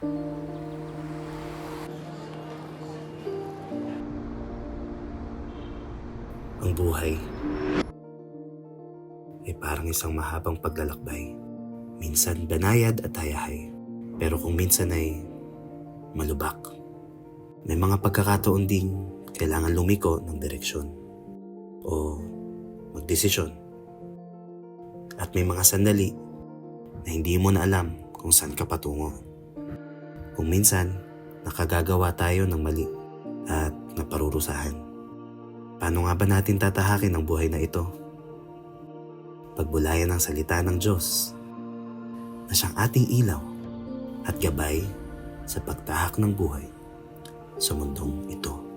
Ang buhay ay parang isang mahabang paglalakbay. Minsan banayad at hayahay, pero kung minsan ay malubak. May mga pagkakataon ding kailangan lumiko ng direksyon o magdesisyon. At may mga sandali na hindi mo na alam kung saan ka patungo. Kung minsan, nakagagawa tayo ng mali at naparurusahan. Paano nga ba natin tatahakin ang buhay na ito? Pagbulayan ng salita ng Diyos na siyang ating ilaw at gabay sa pagtahak ng buhay sa mundong ito.